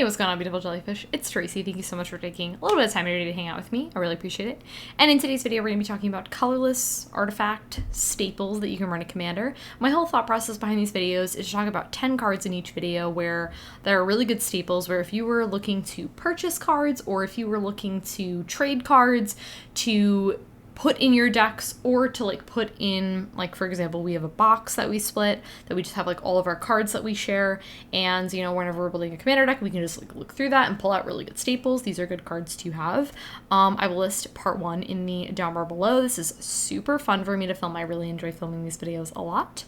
Hey, what's going on, beautiful jellyfish? It's Tracy. Thank you so much for taking a little bit of time today to hang out with me. I really appreciate it. And in today's video, we're going to be talking about colorless artifact staples that you can run a commander. My whole thought process behind these videos is to talk about 10 cards in each video where there are really good staples, where if you were looking to purchase cards or if you were looking to trade cards, to put in your decks, or to like put in, like, for example, we have a box that we split that we just have like all of our cards that we share, and you know, whenever we're building a commander deck, we can just like look through that and pull out really good staples. These are good cards to have. I will list part 1 in the down bar below. This is super fun for me to film. I really enjoy filming these videos a lot.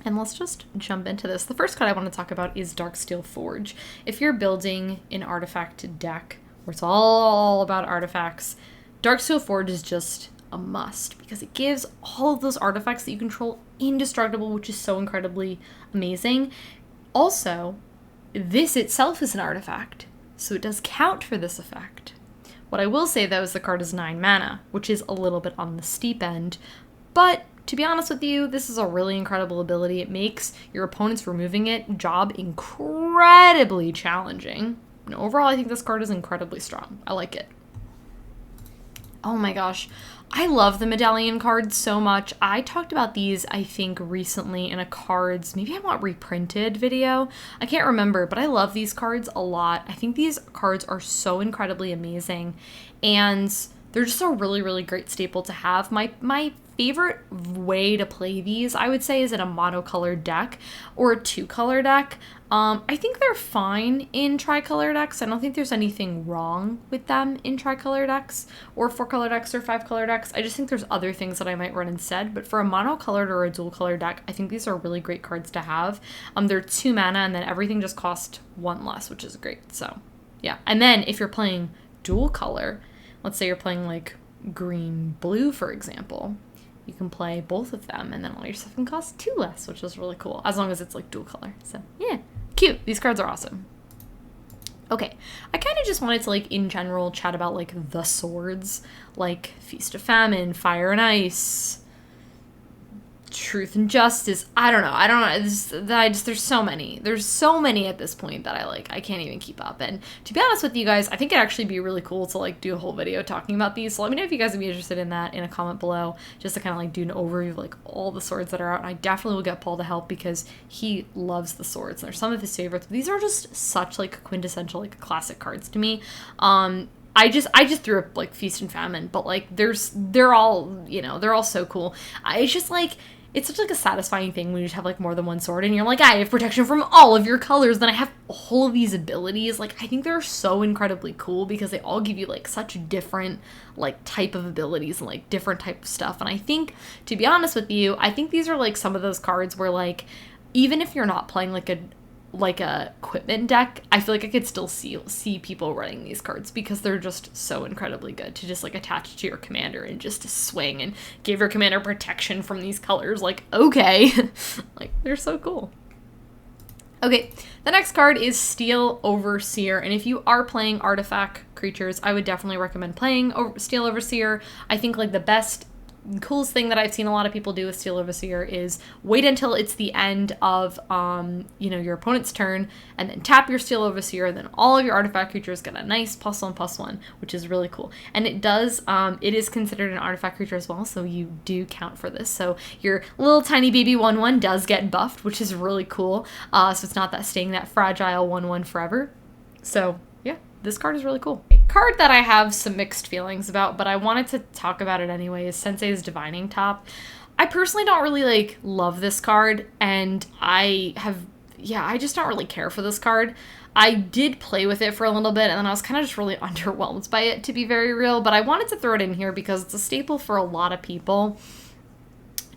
And let's just jump into this. The first card I want to talk about is Darksteel Forge. If you're building an artifact deck where it's all about artifacts, Darksteel Forge is just a must because it gives all of those artifacts that you control indestructible, which is so incredibly amazing. Also, this itself is an artifact, so it does count for this effect. What I will say, though, is the card is 9 mana, which is a little bit on the steep end, but to be honest with you, this is a really incredible ability. It makes your opponent's removing it job incredibly challenging. And overall, I think this card is incredibly strong. I like it. Oh my gosh, I love the Medallion cards so much. I talked about these, I think, recently in a cards, maybe I want reprinted video. I can't remember, but I love these cards a lot. I think these cards are so incredibly amazing, and they're just a really, really great staple to have. My favorite way to play these, I would say, is in a monocolored deck or a 2-color deck. I think they're fine in tricolor decks. I don't think there's anything wrong with them in tricolor decks or 4-color decks or 5-color decks. I just think there's other things that I might run instead. But for a monocolored or a dual-color deck, I think these are really great cards to have. They're 2 mana, and then everything just costs 1 less, which is great. So, yeah. And then if you're playing dual color, let's say you're playing like green-blue, for example, you can play both of them, and then all your stuff can cost 2 less, which is really cool, as long as it's like dual color. So, yeah. Cute. These cards are awesome. Okay, I kind of just wanted to, like, in general, chat about, like, the swords, like Feast of Famine, Fire and Ice, Truth and Justice. I don't know. There's so many. There's so many at this point that I can't even keep up. And to be honest with you guys, I think it'd actually be really cool to, like, do a whole video talking about these. So let me know if you guys would be interested in that in a comment below, just to kind of, like, do an overview of, like, all the swords that are out. And I definitely will get Paul to help because he loves the swords. And they're some of his favorites. These are just such, like, quintessential, like, classic cards to me. I just threw up, like, Feast and Famine, but, like, they're all, you know, they're all so cool. It's just, like, it's such, like, a satisfying thing when you just have, like, more than one sword, and you're like, I have protection from all of your colors, then I have all of these abilities. Like, I think they're so incredibly cool because they all give you, like, such different, like, type of abilities and, like, different type of stuff. And I think, to be honest with you, I think these are, like, some of those cards where, like, even if you're not playing, like a equipment deck, I feel like I could still see people running these cards because they're just so incredibly good to just, like, attach to your commander and just to swing and give your commander protection from these colors. Like, okay. Like, they're so cool. Okay, the next card is Steel Overseer, and if you are playing artifact creatures, I would definitely recommend playing Steel Overseer. I think, like, the coolest thing that I've seen a lot of people do with Steel Overseer is wait until it's the end of, you know, your opponent's turn, and then tap your Steel Overseer, and then all of your artifact creatures get a nice +1/+1, which is really cool. And it is considered an artifact creature as well, so you do count for this. So your little tiny baby 1/1 does get buffed, which is really cool. So it's not staying that fragile 1/1 forever. So yeah, this card is really cool. Card that I have some mixed feelings about, but I wanted to talk about it anyway, is Sensei's Divining Top. I personally don't really, like, love this card, and I just don't really care for this card. I did play with it for a little bit, and then I was kind of just really underwhelmed by it, to be very real, but I wanted to throw it in here because it's a staple for a lot of people.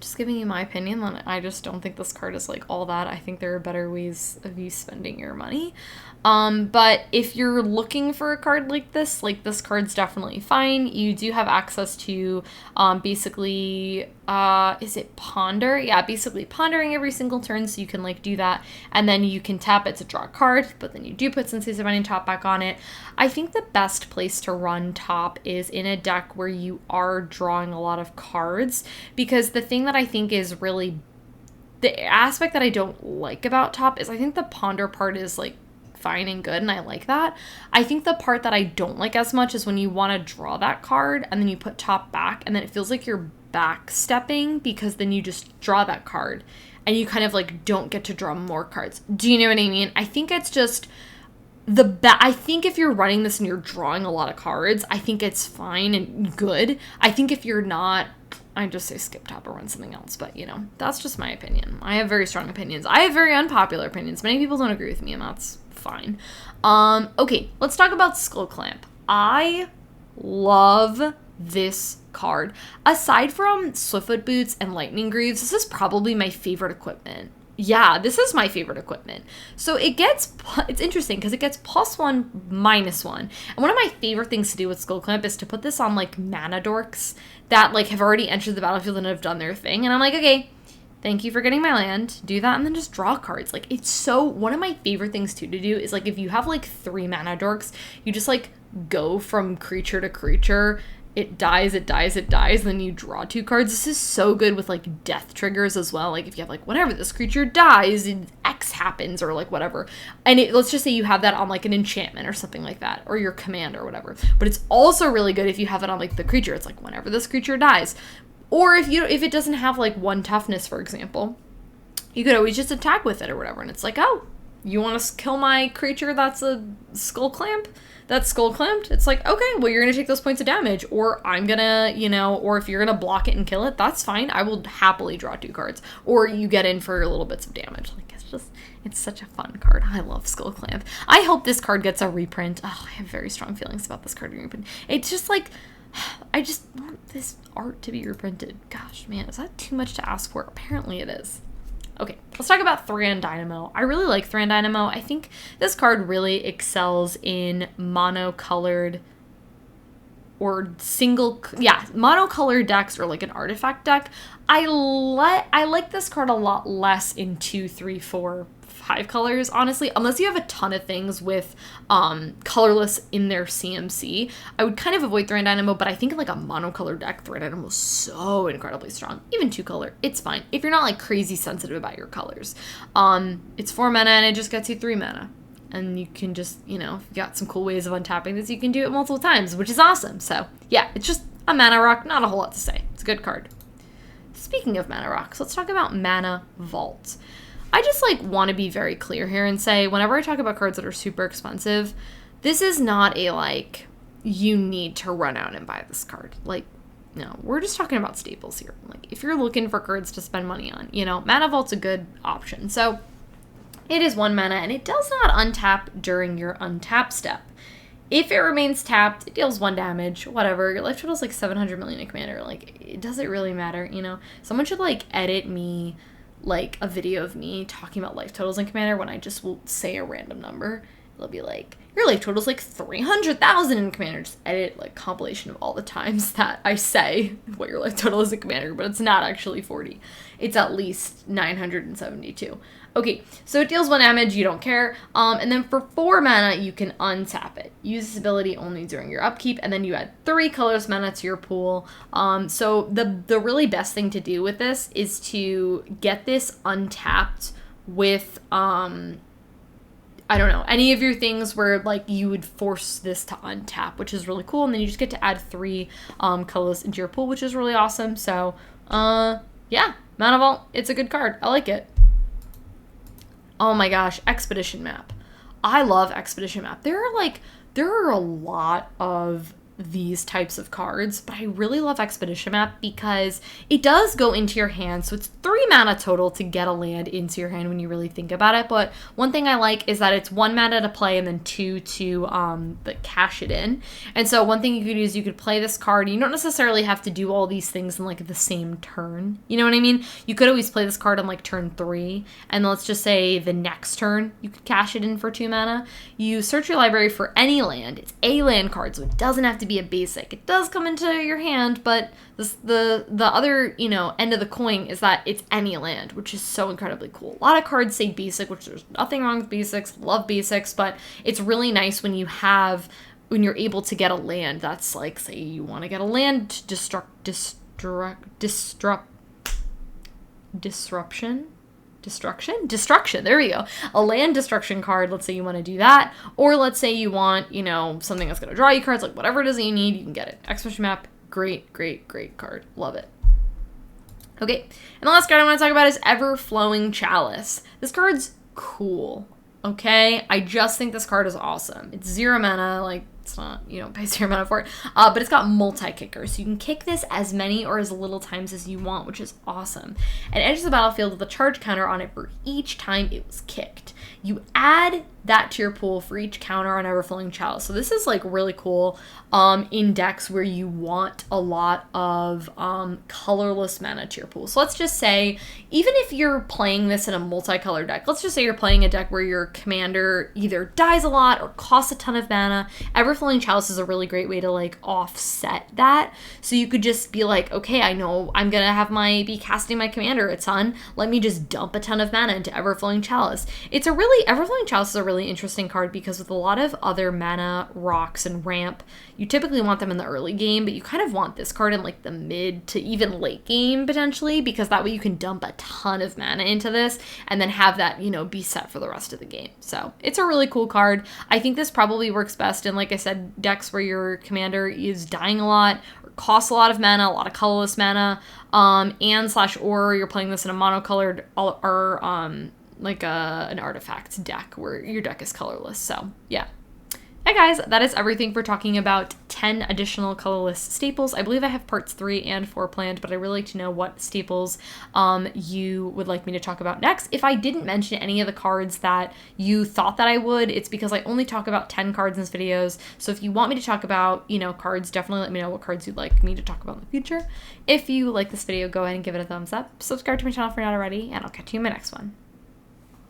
Just giving you my opinion, then I just don't think this card is, like, all that. I think there are better ways of you spending your money. But if you're looking for a card like this card's definitely fine. You do have access to, basically, is it Ponder? Yeah, basically pondering every single turn, so you can, like, do that, and then you can tap it to draw a card, but then you do put Sensei's Divining Top back on it. I think the best place to run top is in a deck where you are drawing a lot of cards, because the thing that I think is really, the aspect that I don't like about top is I think the ponder part is, like, fine and good, and I like that. I think the part that I don't like as much is when you want to draw that card and then you put top back and then it feels like you're back stepping because then you just draw that card and you kind of like don't get to draw more cards. Do you know what I mean? I think it's just I think if you're running this and you're drawing a lot of cards, I think it's fine and good. I think if you're not, I just say skip top or run something else, but you know, that's just my opinion. I have very strong opinions. I have very unpopular opinions. Many people don't agree with me, and that's fine. Okay, let's talk about Skullclamp. I love this card. Aside from Swiftfoot Boots and Lightning Greaves, this is probably my favorite equipment. Yeah, this is my favorite equipment. So it's interesting because it gets +1, -1. And one of my favorite things to do with Skullclamp is to put this on like mana dorks that like have already entered the battlefield and have done their thing. And I'm like, okay, thank you for getting my land. Do that and then just draw cards. Like it's so, one of my favorite things too to do is like if you have like 3 mana dorks, you just like go from creature to creature. It dies, and then you draw 2 cards. This is so good with, like, death triggers as well. Like, if you have, like, whenever this creature dies, X happens, or, like, whatever. And let's just say you have that on, like, an enchantment or something like that, or your command or whatever. But it's also really good if you have it on, like, the creature. It's like, whenever this creature dies. Or if it doesn't have, like, 1 toughness, for example, you could always just attack with it or whatever. And it's like, oh, you want to kill my creature that's a Skullclamp? That's Skullclamped? It's like, okay, well, you're going to take those points of damage, or I'm going to, you know, or if you're going to block it and kill it, that's fine. I will happily draw 2 cards. Or you get in for little bits of damage. Like, it's such a fun card. I love Skullclamp. I hope this card gets a reprint. Oh, I have very strong feelings about this card being reprinted. It's just like, I just want this art to be reprinted. Gosh, man, is that too much to ask for? Apparently it is. Okay, let's talk about Thran Dynamo. I really like Thran Dynamo. I think this card really excels in monocolored or monocolored decks or like an artifact deck. I like this card a lot less in 2, 3, 4, 5 colors, honestly, unless you have a ton of things with colorless in their CMC. I would kind of avoid Thran Dynamo, but I think in like a monocolor deck, Thran Dynamo is so incredibly strong. Even 2 color, it's fine. If you're not like crazy sensitive about your colors. It's 4 mana and it just gets you 3 mana. And you can just, you know, if you got some cool ways of untapping this, you can do it multiple times, which is awesome. So yeah, it's just a mana rock, not a whole lot to say. It's a good card. Speaking of mana rocks, let's talk about Mana Vault. I just like want to be very clear here and say whenever I talk about cards that are super expensive, this is not a like you need to run out and buy this card. Like, no, we're just talking about staples here. Like if you're looking for cards to spend money on, you know, Mana Vault's a good option. So it is 1 mana and it does not untap during your untap step. If it remains tapped, it deals 1 damage, whatever. Your life total is like 700 million in Commander. Like, it doesn't really matter, you know? Someone should, like, edit me, like, a video of me talking about life totals in Commander when I just will say a random number. It'll be like, your life total's like 300,000 in Commander. Just edit, like, compilation of all the times that I say what your life total is in Commander, but it's not actually 40. It's at least 972. Okay, so it deals 1 damage, you don't care. And then for 4 mana, you can untap it. Use this ability only during your upkeep, and then you add 3 colorless mana to your pool. So the really best thing to do with this is to get this untapped with, I don't know, any of your things where, like, you would force this to untap, which is really cool. And then you just get to add 3 colorless into your pool, which is really awesome. So, yeah, Mana Vault, it's a good card. I like it. Oh my gosh, Expedition Map. I love Expedition Map. There are a lot of these types of cards, but I really love Expedition Map because it does go into your hand. So it's 3 mana total to get a land into your hand when you really think about it. But one thing I like is that it's 1 mana to play and then 2 to cash it in. And so one thing you could do is you could play this card. You don't necessarily have to do all these things in like the same turn. You know what I mean? You could always play this card on like turn 3. And let's just say the next turn you could cash it in for 2 mana. You search your library for any land. It's a land card, so it doesn't have to be a basic. It does come into your hand, but the other, you know, end of the coin is that it's any land, which is so incredibly cool. A lot of cards say basic, which there's nothing wrong with basics. Love basics, but it's really nice when you're able to get a land that's like, say you want to get a land disruption. Destruction, there we go. A land destruction card, let's say you want to do that. Or let's say you want, you know, something that's going to draw you cards, like whatever it is that you need, you can get it. Expansion map, great card. Love it. Okay, and the last card I want to talk about is Everflowing Chalice. This card's cool, okay? I just think this card is awesome. It's 0 mana, like, it's not, you don't pay 0 mana for it, but it's got multi-kickers, so you can kick this as many or as little times as you want, which is awesome. And it enters the battlefield with a charge counter on it for each time it was kicked. You add that to your pool for each counter on Everflowing Chalice. So this is like really cool in decks where you want a lot of colorless mana to your pool. So let's just say, even if you're playing this in a multicolored deck, let's just say you're playing a deck where your commander either dies a lot or costs a ton of mana, Everflowing Chalice is a really great way to like offset that. So you could just be like, okay, I know I'm gonna be casting my commander a ton, let me just dump a ton of mana into Everflowing Chalice. Everflowing Chalice is a really interesting card because with a lot of other mana, rocks, and ramp, you typically want them in the early game, but you kind of want this card in like the mid to even late game potentially, because that way you can dump a ton of mana into this and then have that, you know, be set for the rest of the game. So it's a really cool card. I think this probably works best in, like I said, decks where your commander is dying a lot, or costs a lot of mana, a lot of colorless mana, or you're playing this in a monocolored or like an artifacts deck where your deck is colorless. So yeah. Hey guys, that is everything for talking about 10 additional colorless staples. I believe I have parts 3 and 4 planned, but I really like to know what staples you would like me to talk about next. If I didn't mention any of the cards that you thought that I would, it's because I only talk about 10 cards in this videos. So if you want me to talk about, you know, cards, definitely let me know what cards you'd like me to talk about in the future. If you like this video, go ahead and give it a thumbs up. Subscribe to my channel if you're not already, and I'll catch you in my next one.